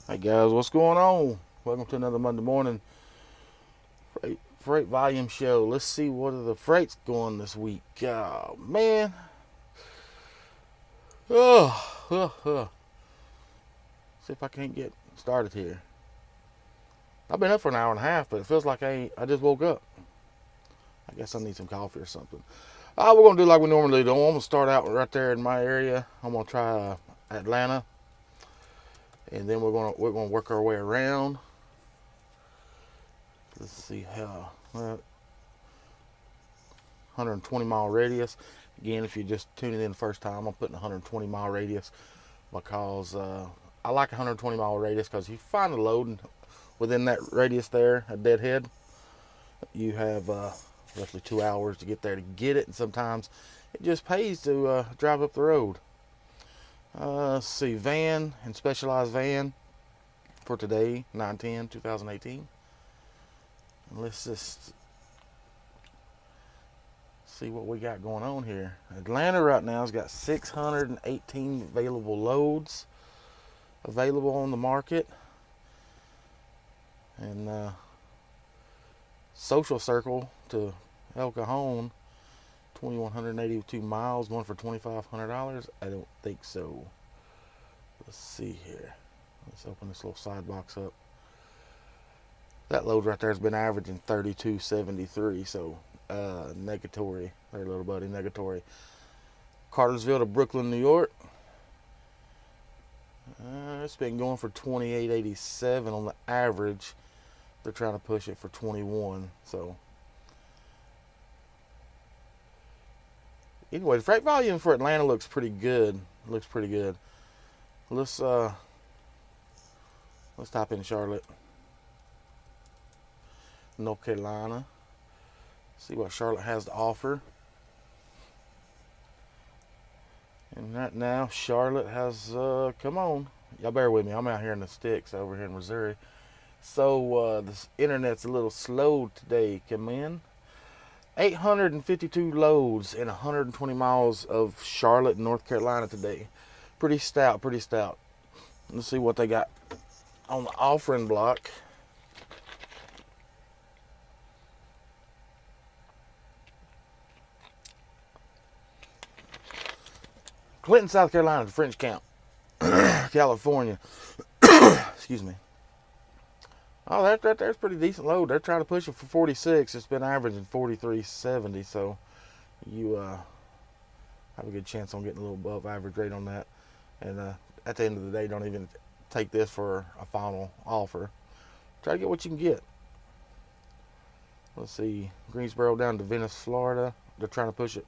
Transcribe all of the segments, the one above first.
Hey guys, what's going on? Welcome to another Monday morning freight volume show. Let's see what are the freights going this week. Oh man, see if I can't get started here. I've been up for an hour and a half, but it feels like I just woke up. I guess I need some coffee or something. We're gonna do like we normally do. I'm gonna start out right there in my area. I'm gonna try Atlanta, and then we're gonna work our way around. Let's see how 120-mile radius. Again, if you're just tuning in the first time, I'm putting 120-mile radius because I like 120-mile radius because you find a load within that radius there, a deadhead. You have roughly 2 hours to get there to get it, and sometimes it just pays to drive up the road. Let's see, van and specialized van for today, 9/10/2018. Let's just see what we got going on here. Atlanta right now has got 618 available loads available on the market. And Social Circle to El Cajon, 2,182 miles, going for $2,500. I don't think so. Let's see here. Let's open this little side box up. That load right there has been averaging 32.73, so negatory. There, little buddy, negatory. Cartersville to Brooklyn, New York. It's been going for 28.87 on the average. They're trying to push it for 21. So anyway, the freight volume for Atlanta looks pretty good. Let's type in Charlotte, North Carolina. See what Charlotte has to offer. And right now, Charlotte has, come on. Y'all bear with me. I'm out here in the sticks over here in Missouri. So this internet's a little slow today. Come in. 852 loads in 120 miles of Charlotte, North Carolina today. Pretty stout. Let's see what they got on the offering block. Clinton, South Carolina to French Camp, California. Excuse me. Oh, there's pretty decent load. They're trying to push it for 46. It's been averaging 43.70, so you have a good chance on getting a little above average rate on that. And at the end of the day, don't even take this for a final offer. Try to get what you can get. Let's see, Greensboro down to Venice, Florida. They're trying to push it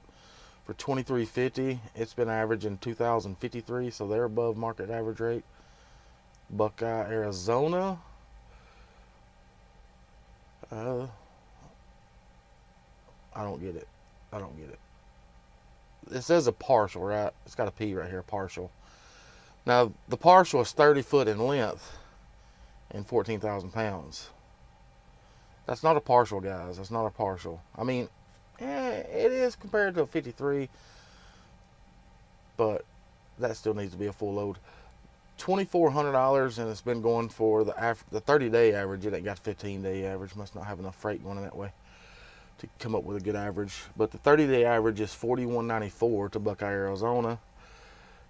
for $23.50. It's been averaging $2,053, so they're above market average rate. Buckeye, Arizona. I don't get it. It says a partial, right? It's got a P right here, partial. Now, the partial is 30 foot in length and 14,000 pounds. That's not a partial, guys. That's not a partial. I mean, it is compared to a 53, but that still needs to be a full load. $2,400, and it's been going for the 30-day average. It ain't got 15-day average. Must not have enough freight going in that way to come up with a good average. But the 30-day average is $41.94 to Buckeye, Arizona.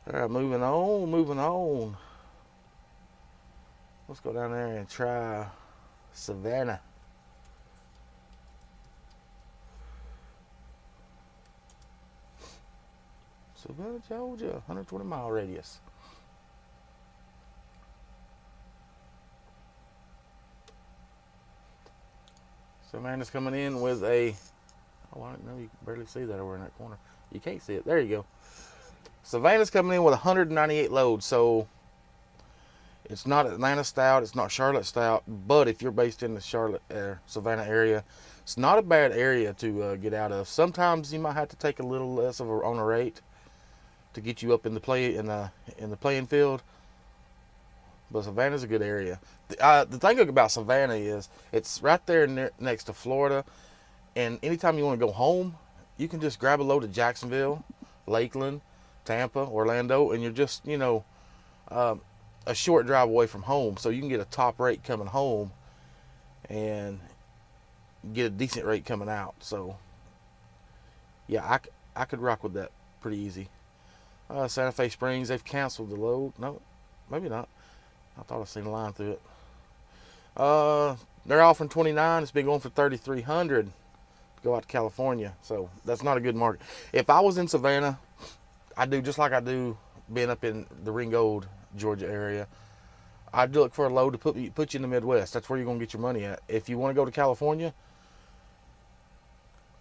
All right, moving on. Let's go down there and try Savannah. Savannah, Georgia, 120-mile radius. Savannah's coming in with a, I don't know, you can barely see that over in that corner. You can't see it. There you go. Savannah's coming in with 198 loads, so it's not Atlanta stout, it's not Charlotte stout, but if you're based in the Charlotte, Savannah area, it's not a bad area to get out of. Sometimes you might have to take a little less on a rate to get you up in the playing field. But Savannah's a good area. The thing about Savannah is it's right there next to Florida, and anytime you want to go home, you can just grab a load of Jacksonville, Lakeland, Tampa, Orlando, and you're just, a short drive away from home, so you can get a top rate coming home and get a decent rate coming out. So yeah, I could rock with that pretty easy. Santa Fe Springs, they've canceled the load. No, maybe not. I thought I seen a line through it. They're offering 29. It's been going for 3,300 to go out to California. So that's not a good market. If I was in Savannah, I'd do just like I do being up in the Ringgold, Georgia area. I'd look for a load to put you in the Midwest. That's where you're gonna get your money at. If you want to go to California,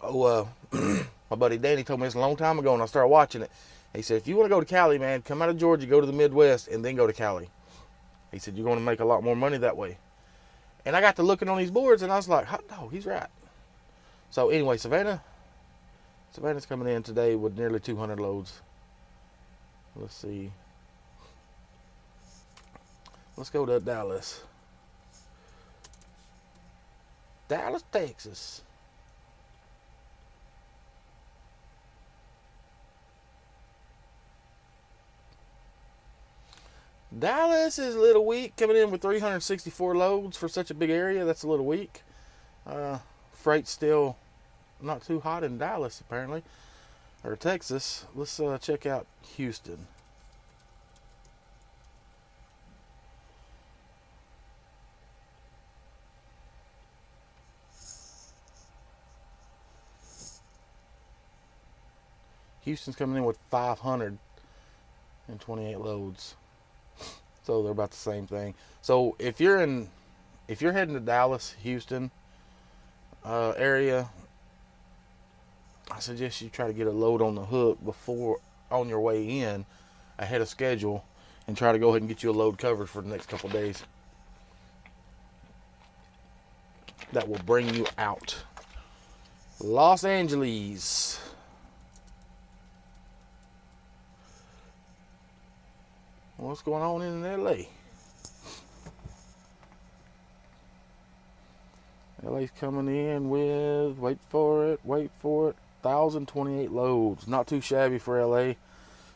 my buddy Danny told me this a long time ago, and I started watching it. He said, if you want to go to Cali, man, come out of Georgia, go to the Midwest, and then go to Cali. He said, you're going to make a lot more money that way. And I got to looking on these boards, and I was like, hot dog, he's right. So anyway, Savannah's coming in today with nearly 200 loads. Let's see. Let's go to Dallas. Dallas, Texas. Dallas is a little weak, coming in with 364 loads for such a big area. That's a little weak. Freight's still not too hot in Dallas, apparently, or Texas. Let's check out Houston. Houston's coming in with 528 loads. So they're about the same thing. So if you're heading to Dallas, Houston area, I suggest you try to get a load on the hook before on your way in, ahead of schedule, and try to go ahead and get you a load covered for the next couple of days. That will bring you out. Los Angeles. What's going on in LA? LA's coming in with, wait for it, 1,028 loads. Not too shabby for LA.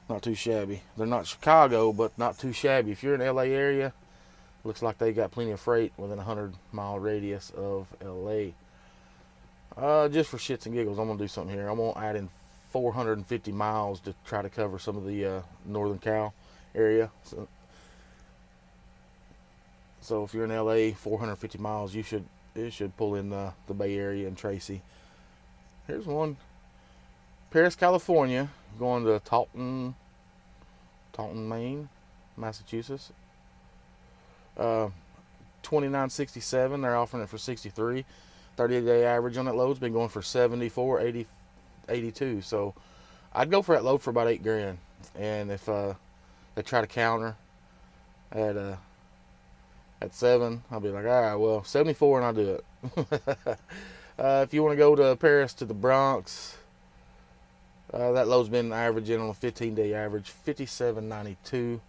Not too shabby. They're not Chicago, but not too shabby. If you're in LA area, looks like they got plenty of freight within a 100-mile radius of LA. Just for shits and giggles, I'm going to do something here. I'm going to add in 450 miles to try to cover some of the northern Cal area. So if you're in LA, 450 miles, it should pull in the Bay Area and Tracy. Here's one. Paris, California, going to Taunton, Maine, Massachusetts. 29.67. They're offering it for 63. 30-day average on that load's been going for 74, 80, 82. So I'd go for that load for about $8,000. And if they try to counter at 7, I'll be like, all right, well, 74 and I'll do it. If you want to go to Paris to the Bronx, that load's been averaging on a 15-day average, 57.92.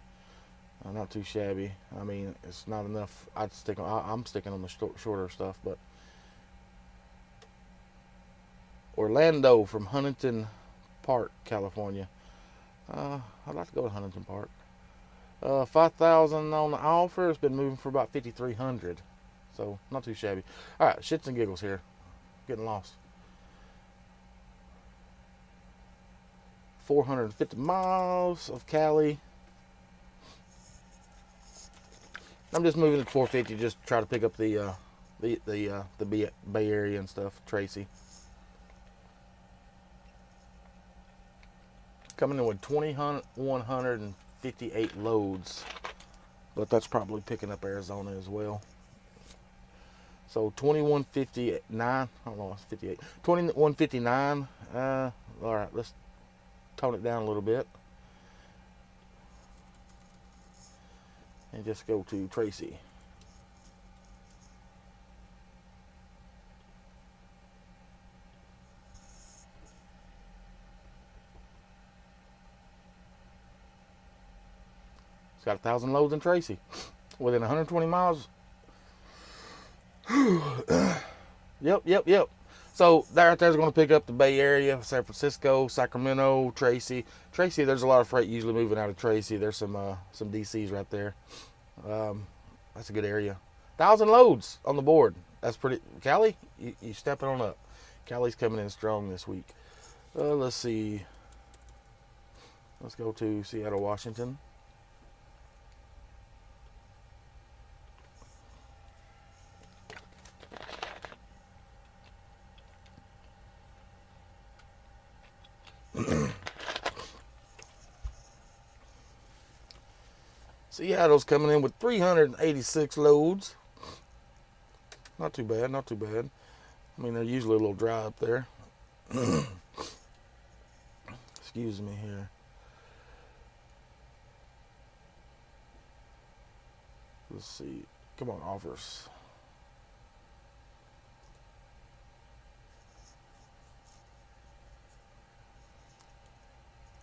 Not too shabby. I mean, it's not enough. I'm sticking on the shorter stuff, but Orlando from Huntington Park, California. I'd like to go to Huntington Park. 5,000 on the offer. It's been moving for about 5,300, so not too shabby. All right, shits and giggles here. Getting lost. 450 miles of Cali. I'm just moving to 450, just try to pick up the Bay Area and stuff. Tracy. Coming in with 2,158 loads, but that's probably picking up Arizona as well. So 2159. I don't know, it's 58. 2159. All right, let's tone it down a little bit and just go to Tracy. It's got 1,000 loads in Tracy within 120 miles. Yep. So that right there is going to pick up the Bay Area, San Francisco, Sacramento, Tracy. Tracy, there's a lot of freight usually moving out of Tracy. There's some DCs right there. That's a good area. 1,000 loads on the board. That's pretty. Cali, you stepping on up. Cali's coming in strong this week. Let's see. Let's go to Seattle, Washington. Seattle's coming in with 386 loads. Not too bad, not too bad. I mean, they're usually a little dry up there. Excuse me here. Let's see. Come on, offers.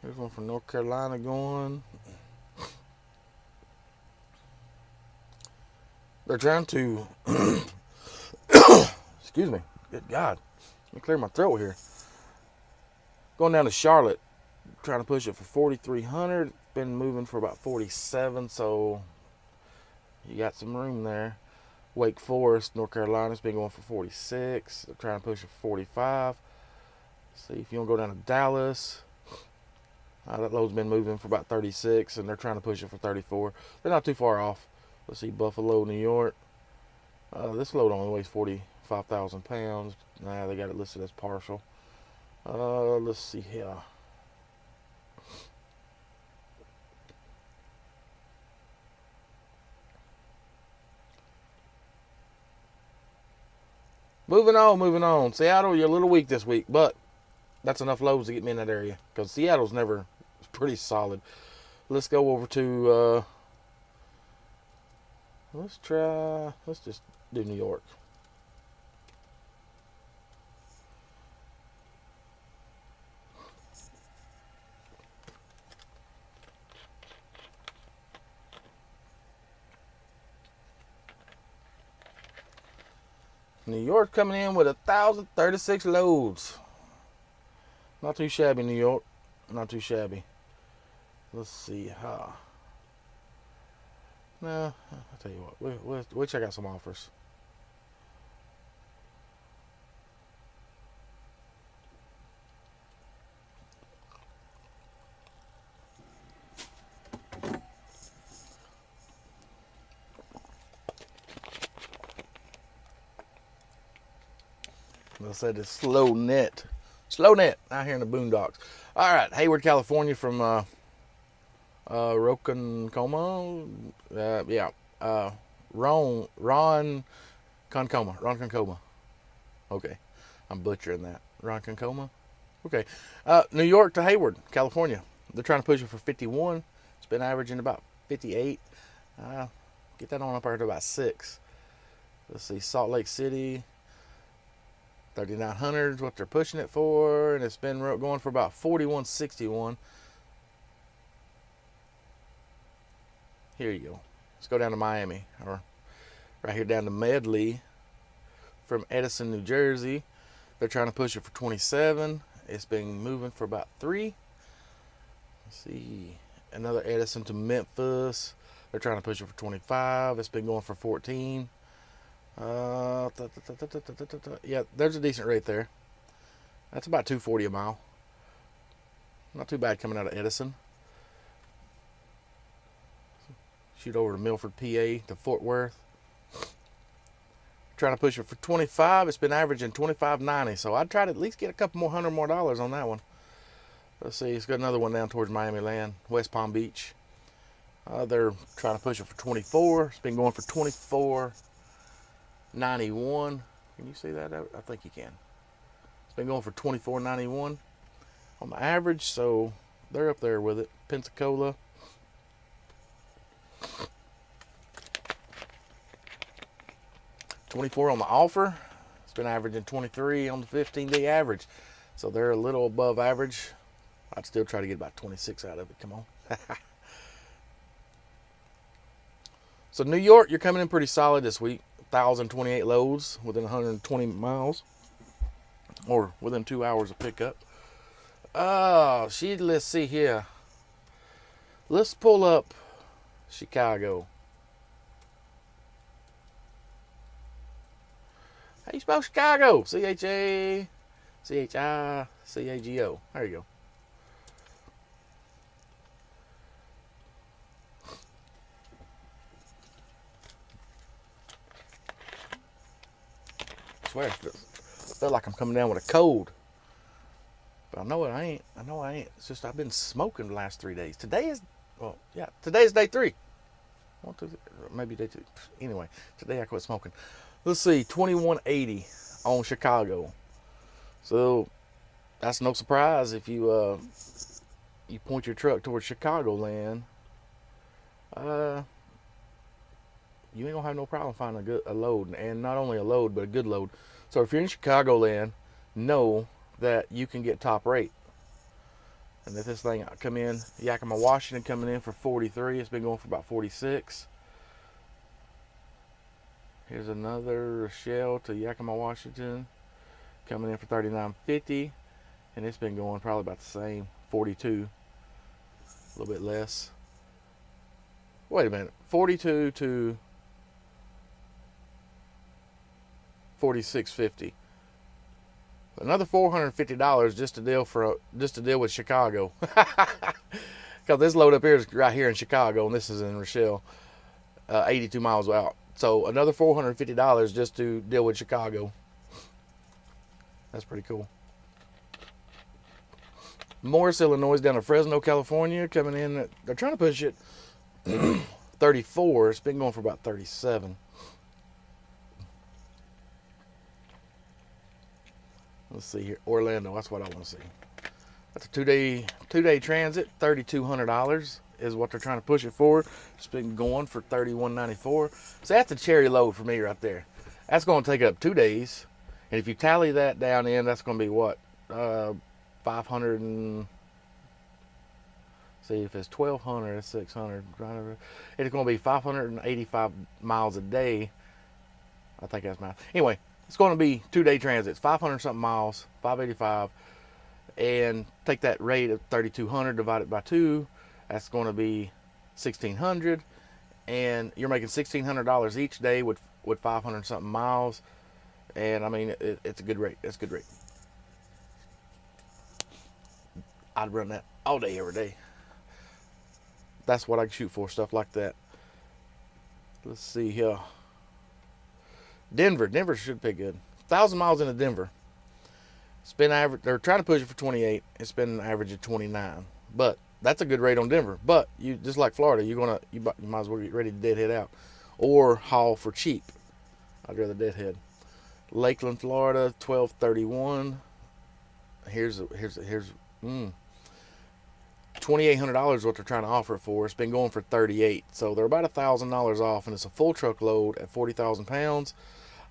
Here's one from North Carolina going. They're trying to, excuse me, good God, let me clear my throat here. Going down to Charlotte, trying to push it for 4,300. Been moving for about 47, so you got some room there. Wake Forest, North Carolina's been going for 46. They're trying to push it for 45. See if you want to go down to Dallas. That load's been moving for about 36, and they're trying to push it for 34. They're not too far off. Let's see, Buffalo, New York. This load only weighs 45,000 pounds. Nah, they got it listed as partial. Let's see here. Moving on. Seattle, you're a little weak this week, but that's enough loads to get me in that area because Seattle's never pretty solid. Let's go over to, let's just do New York. New York coming in with 1,036 loads. Not too shabby, New York. Not too shabby. Let's see. Nah, I'll tell you what. We'll check out some offers. I said it's slow net out here in the boondocks. All right, Hayward, California from Ronkonkoma. Ron Concoma. Okay, I'm butchering that. Ronkonkoma. Okay, New York to Hayward, California. They're trying to push it for 51. It's been averaging about 58. Get that on up there to about 6. Let's see, Salt Lake City. 3,900 is what they're pushing it for, and it's been going for about 41.61. Here you go. Let's go down to Miami, or right here down to Medley from Edison, New Jersey. They're trying to push it for 27. It's been moving for about 3. Let's see. Another Edison to Memphis. They're trying to push it for 25. It's been going for 14. Yeah, there's a decent rate there. That's about 240 a mile. Not too bad coming out of Edison. Shoot over to Milford, PA to Fort Worth. Trying to push it for 25. It's been averaging 25.90, so I'd try to at least get a couple more $100 more on that one. Let's see, it's got another one down towards Miami Land, West Palm Beach. They're trying to push it for 24. It's been going for 24.91. Can you see that? I think you can. It's been going for 24.91 on the average, so they're up there with it. Pensacola. $24 on the offer. It's been averaging 23 on the 15-day average, so they're a little above average. I'd still try to get about 26 out of it. Come on. So New York, you're coming in pretty solid this week. 1,028 loads within 120 miles. or within 2 hours of pickup. Oh, let's see here. Let's pull up Chicago. How you spell Chicago? Chicago. There you go. I swear, I feel like I'm coming down with a cold. But I know I ain't. It's just I've been smoking the last 3 days. Today is day 3. 1, 2, 3, maybe day 2. Anyway, today I quit smoking. Let's see, 2180 on Chicago. So that's no surprise if you point your truck towards Chicagoland. You ain't gonna have no problem finding a load, and not only a load, but a good load. So if you're in Chicagoland, know that you can get top rate. And if this thing come in, Yakima, Washington coming in for 43. It's been going for about 46. Here's another Rochelle to Yakima, Washington, coming in for 39.50, and it's been going probably about the same, 42, a little bit less. Wait a minute, 42 to 46.50. Another $450 just to deal with Chicago. Because this load up here is right here in Chicago, and this is in Rochelle, 82 miles out. So another $450 just to deal with Chicago. That's pretty cool. Morris, Illinois, down to Fresno, California, coming in. They're trying to push it 34. It's been going for about 37. Let's see here, Orlando. That's what I want to see. That's a two-day transit. $3,200 is what they're trying to push it for. It's been going for $31.94. So that's a cherry load for me right there. That's going to take up 2 days, and if you tally that down in, that's going to be what 500 and see if it's 1,200, it's 600. It's going to be 585 miles a day. I think that's math. Anyway. It's going to be 2-day transits, 500 something miles, 585, and take that rate of 3,200 divided by 2. That's going to be 1,600, and you're making $1,600 each day with 500 something miles. And I mean, it's a good rate. It's a good rate. I'd run that all day, every day. That's what I shoot for, stuff like that. Let's see here. Denver should pay good. 1,000 miles into Denver. It's been average. They're trying to push it for 28. It's been an average of 29. But that's a good rate on Denver. But you just like Florida, you might as well get ready to deadhead out, or haul for cheap. I'd rather deadhead. Lakeland, Florida, 1231. Here's $2,800 what they're trying to offer it for. It's been going for 38, so they're about $1,000 off, and it's a full truckload at 40,000 pounds.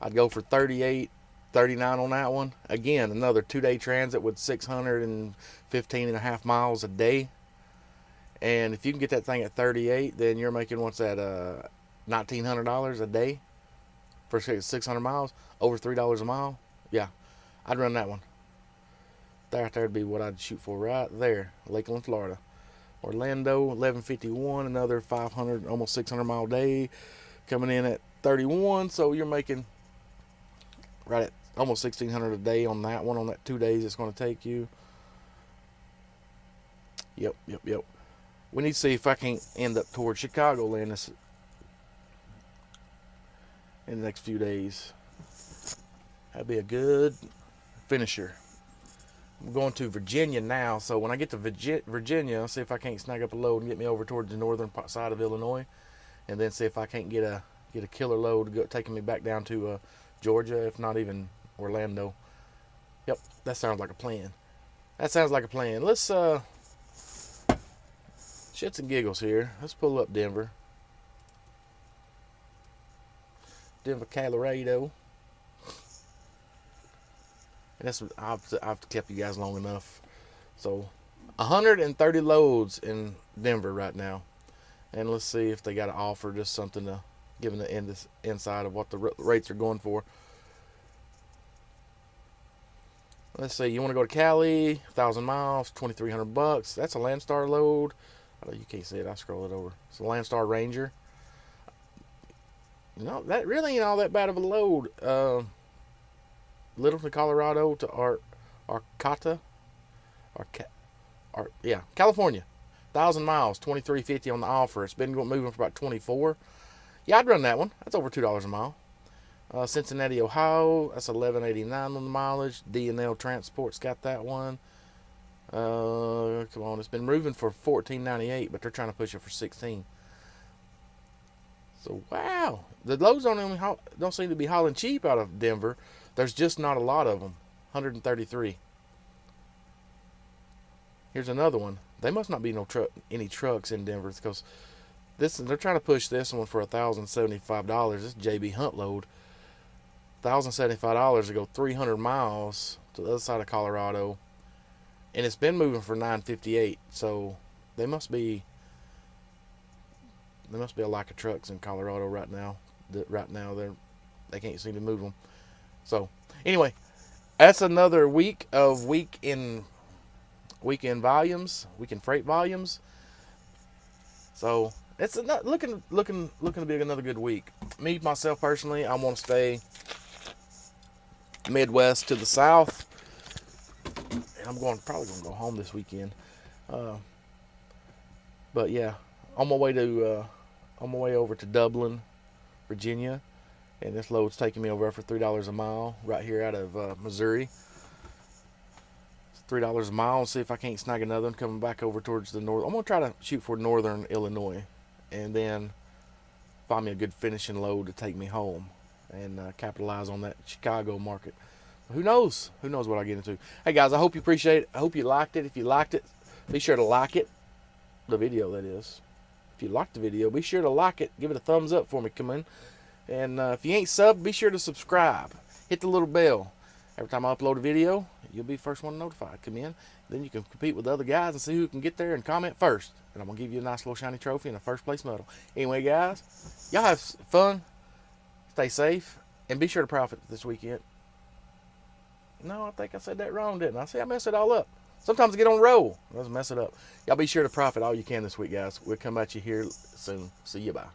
I'd go for 38, 39 on that one. Again, another 2-day transit with 615.5 miles a day. And if you can get that thing at 38, then you're making what's that? $1,900 a day for 600 miles, over $3 a mile. Yeah, I'd run that one. That would be what I'd shoot for right there. Lakeland, Florida. Orlando, 1151, another 500, almost 600 mile day, coming in at 31. So you're making right at almost 1,600 a day on that one. On that 2 days, it's going to take you. Yep. We need to see if I can't end up towards Chicagoland in the next few days. That'd be a good finisher. I'm going to Virginia now, so when I get to Virginia, I'll see if I can't snag up a load and get me over towards the northern side of Illinois, and then see if I can't get a killer load taking me back down to Georgia, if not even Orlando. Yep, that sounds like a plan. Let's shits and giggles here. Let's pull up Denver, Colorado. And that's, I've kept you guys long enough. So 130 loads in Denver right now, and let's see if they got to offer just something to give them the inside of what the rates are going for. Let's see. You want to go to Cali, 1,000 miles, $2,300. That's a Landstar load. Oh, you can't see it. I scroll it over. It's a Landstar Ranger. That really ain't all that bad of a load. Littleton, Colorado to Arcata, California. 1,000 miles, $2,350 on the offer. It's been moving for about 24. Yeah, I'd run that one. That's over $2 a mile. Cincinnati, Ohio. That's $11.89 on the mileage. D&L Transport's got that one. Come on, it's been moving for $14.98, but they're trying to push it for $16. So wow, the loads don't seem to be hauling cheap out of Denver. There's just not a lot of them. 133. Here's another one. They must not be any trucks in Denver because they're trying to push this one for $1,075. This is JB Hunt load. $1,075 to go 300 miles to the other side of Colorado, and it's been moving for $958. So they must be a lack of trucks in Colorado right now. They can't seem to move them. So anyway, that's another week of weekend freight volumes. So it's looking to be another good week. Me myself personally, I want to stay Midwest to the south, and I'm probably gonna go home this weekend. But yeah, on my way over to Dublin, Virginia, and this load's taking me over for $3 a mile right here out of Missouri. It's $3 a mile. And see if I can't snag another one coming back over towards the north. I'm gonna try to shoot for northern Illinois, and then find me a good finishing load to take me home and capitalize on that Chicago market. Who knows? Who knows what I get into? Hey guys, I hope you appreciate it. I hope you liked it. If you liked it, be sure to like it. The video, that is. If you liked the video, be sure to like it. Give it a thumbs up for me. Come in. And if you ain't subbed, be sure to subscribe. Hit the little bell. Every time I upload a video, you'll be the first one notified. Come in. Then you can compete with the other guys and see who can get there and comment first. And I'm going to give you a nice little shiny trophy and a first place medal. Anyway, guys, y'all have fun. Stay safe. And be sure to profit this weekend. No, I think I said that wrong, didn't I? See, I messed it all up. Sometimes I get on a roll. Let's mess it up. Y'all be sure to profit all you can this week, guys. We'll come at you here soon. See you. Bye.